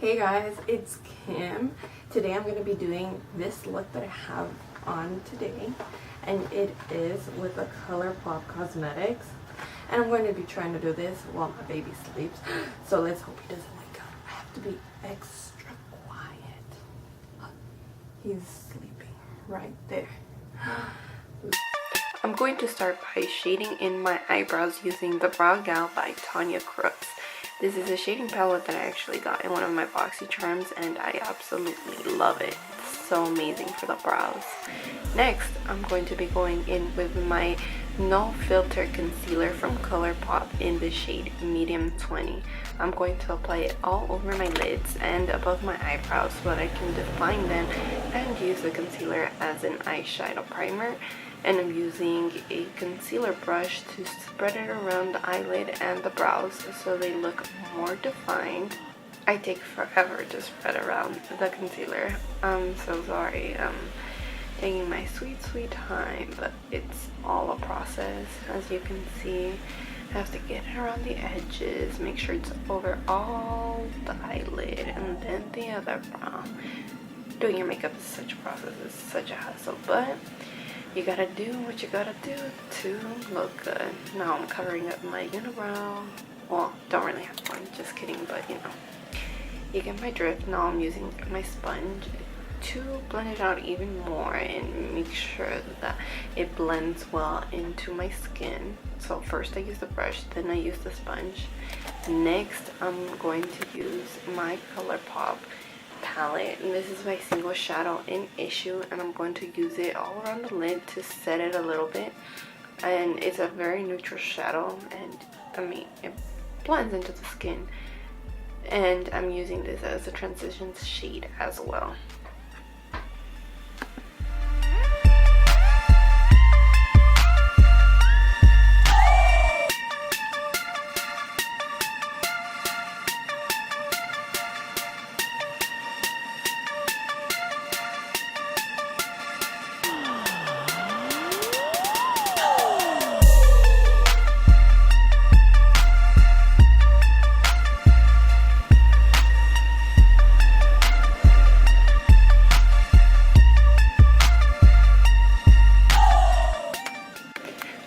Hey guys, it's Kim. Today I'm going to be doing this look that I have on today, and it is with the Colourpop Cosmetics. And I'm going to be trying to do this while my baby sleeps, so let's hope he doesn't wake up. I have to be extra quiet. He's sleeping right there. I'm going to start by shading in my eyebrows using the Brow Gal by Tanya Crooks. This is a shading palette that I actually got in one of my BoxyCharms, and I absolutely love it. It's so amazing for the brows. Next, I'm going to be going in with my No Filter concealer from Colourpop in the shade Medium 20. I'm going to apply it all over my lids and above my eyebrows so that I can define them and use the concealer as an eyeshadow primer. And I'm using a concealer brush to spread it around the eyelid and the brows so they look more defined. I take forever to spread around the concealer. I'm so sorry. I'm taking my sweet time, but it's all a process. As you can see, I have to get it around the edges, make sure it's over all the eyelid and then the other brow. Doing your makeup is such a process, it's such a hassle, but you gotta do what you gotta do to look good. Now I'm covering up my unibrow. Well, don't really have one, just kidding, but you know. You get my drift. Now I'm using my sponge to blend it out even more and make sure that it blends well into my skin. So first I use the brush, then I use the sponge. Next I'm going to use my Colourpop palette, and this is my single shadow in Issue, and I'm going to use it all around the lid to set it a little bit. And it's a very neutral shadow, and I mean it blends into the skin, and I'm using this as a transition shade as well.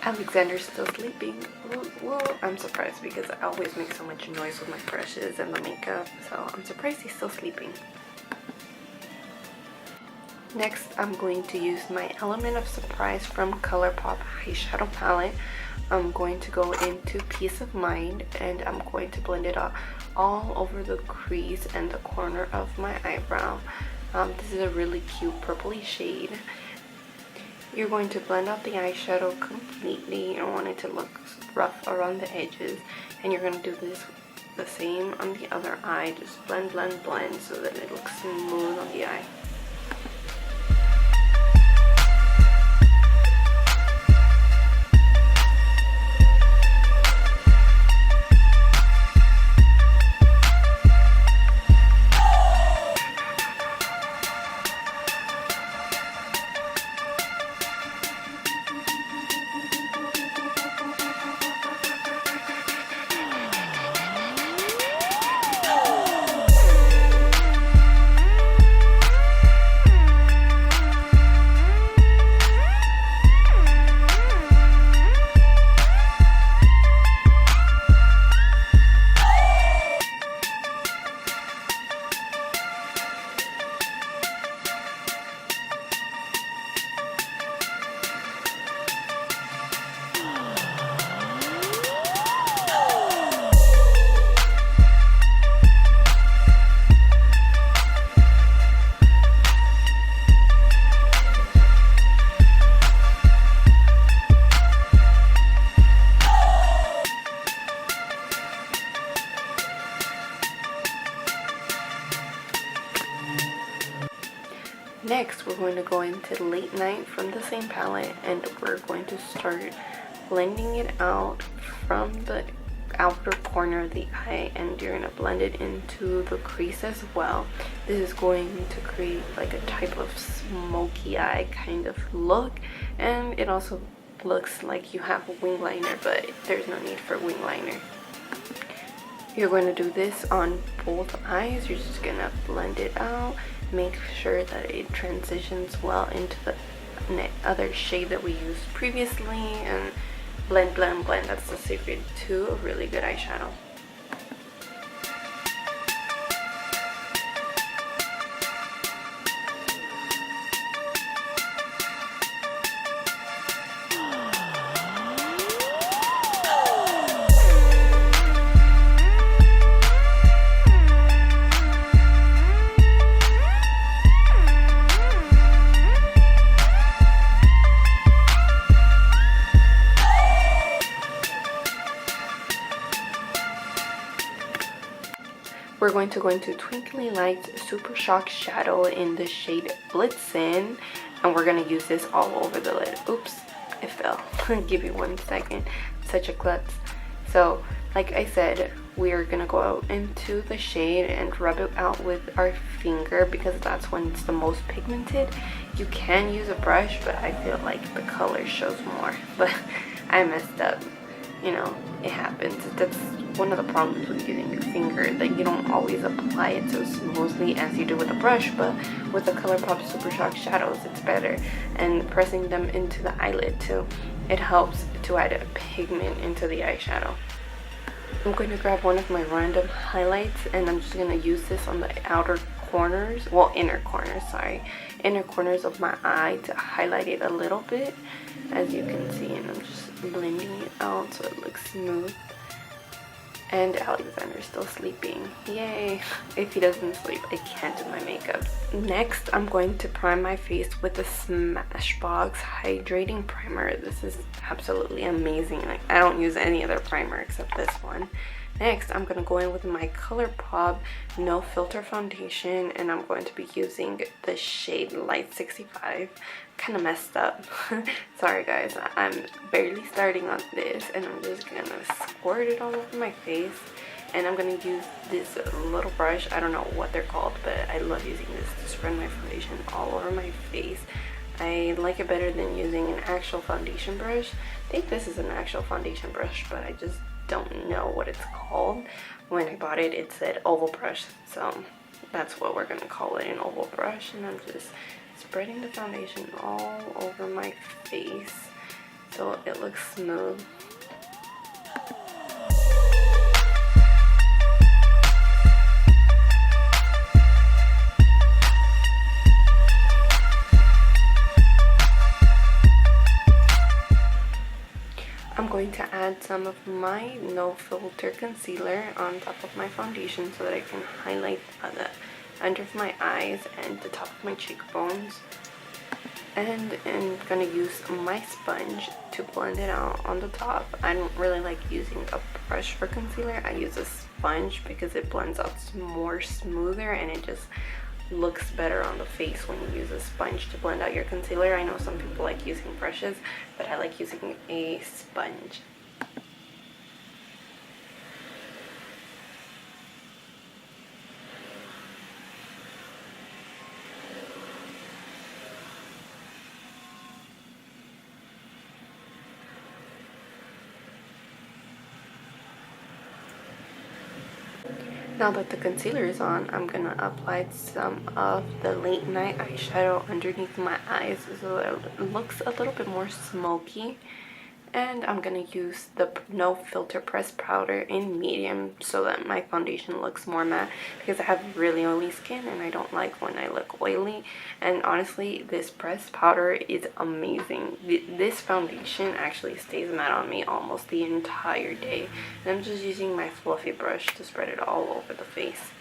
Alexander's still sleeping. Well, I'm surprised because I always make so much noise with my brushes and the makeup, so I'm surprised he's still sleeping. Next, I'm going to use my Element of Surprise from Colourpop eyeshadow palette. I'm going to go into Peace of Mind, and I'm going to blend it out all over the crease and the corner of my eyebrow. This is a really cute purpley shade. You're going to blend out the eyeshadow completely. You don't want it to look rough around the edges, and you're going to do this the same on the other eye. Just blend so that it looks smooth on the eye. Next, we're going to go into Late Night from the same palette, and we're going to start blending it out from the outer corner of the eye, and you're going to blend it into the crease as well. This is going to create like a type of smoky eye kind of look, and it also looks like you have a wing liner, but there's no need for wing liner. You're going to do this on both eyes. You're just going to blend it out. Make sure that it transitions well into the other shade that we used previously, and blend, blend, blend. That's the secret to a really good eyeshadow. We're going to go into Twinkling Lights Super Shock Shadow in the shade Blitzen, and we're going to use this all over the lid. Oops, it fell. Give me 1 second. Such a klutz. So, like I said, we're going to go out into the shade and rub it out with our finger because that's when it's the most pigmented. You can use a brush, but I feel like the color shows more. But I messed up. You know, it happens. That's one of the problems with using your finger, that you don't always apply it so smoothly as you do with a brush, but with the Colourpop Super Shock shadows it's better. And pressing them into the eyelid too, it helps to add a pigment into the eyeshadow. I'm going to grab one of my random highlights and I'm just going to use this on the outer corners, well, inner corners of my eye to highlight it a little bit, as you can see, and I'm just blending it out so it looks smooth. And Alexander's still sleeping. Yay! If he doesn't sleep, I can't do my makeup. Next, I'm going to prime my face with the Smashbox Hydrating Primer. This is absolutely amazing. Like, I don't use any other primer except this one. Next, I'm going to go in with my Colourpop No Filter Foundation, and I'm going to be using the shade Light 65. Kind of messed up. Sorry guys, I'm barely starting on this, and I'm just going to squirt it all over my face. And I'm going to use this little brush. I don't know what they're called, but I love using this to spread my foundation all over my face. I like it better than using an actual foundation brush. I think this is an actual foundation brush, but I just don't know what it's called. When I bought it, it said oval brush, so that's what we're gonna call it, an oval brush. And I'm just spreading the foundation all over my face so it looks smooth. I'm going to add some of my No Filter concealer on top of my foundation so that I can highlight the under of my eyes and the top of my cheekbones. And I'm going to use my sponge to blend it out on the top. I don't really like using a brush for concealer. I use a sponge because it blends out more smoother and it just looks better on the face when you use a sponge to blend out your concealer. I know some people like using brushes, but I like using a sponge. Now that the concealer is on, I'm going to apply some of the Late Night eyeshadow underneath my eyes so that it looks a little bit more smoky. And I'm going to use the No Filter pressed powder in medium so that my foundation looks more matte, because I have really oily skin and I don't like when I look oily. And honestly, this pressed powder is amazing. This foundation actually stays matte on me almost the entire day. And I'm just using my fluffy brush to spread it all over the face.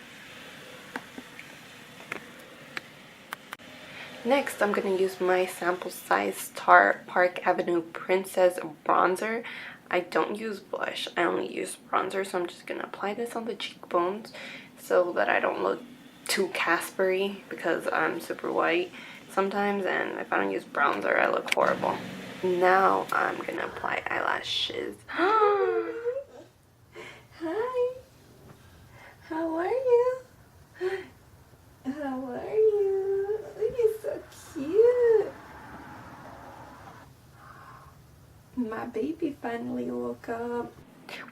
Next, I'm going to use my sample size Tarte Park Avenue Princess bronzer. I don't use blush, I only use bronzer, so I'm just going to apply this on the cheekbones so that I don't look too Casper-y, because I'm super white sometimes, and if I don't use bronzer, I look horrible. Now I'm going to apply eyelashes. Hi! How are you? How are you? You're so cute. My baby finally woke up.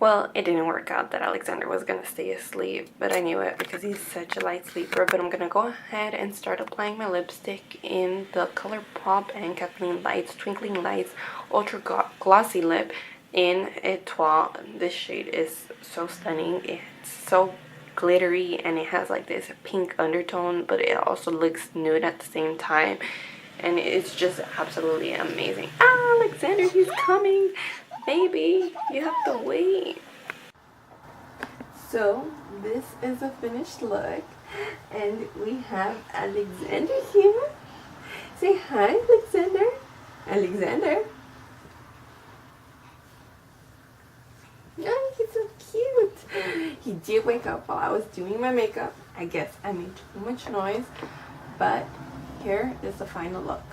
Well, it didn't work out that Alexander was gonna stay asleep, but I knew it because he's such a light sleeper. But I'm gonna go ahead and start applying my lipstick in the Colourpop and KathleenLights Twinkling Lights Ultra Glossy Lip in Etoile. This shade is so stunning. It's so glittery and it has like this pink undertone, but it also looks nude at the same time. And it's just absolutely amazing. Ah, Alexander, he's coming. Baby, you have to wait. So, this is a finished look. And we have Alexander here. Say hi, Alexander. Alexander. Oh, he's so cute. He did wake up while I was doing my makeup. I guess I made too much noise. But here is the final look.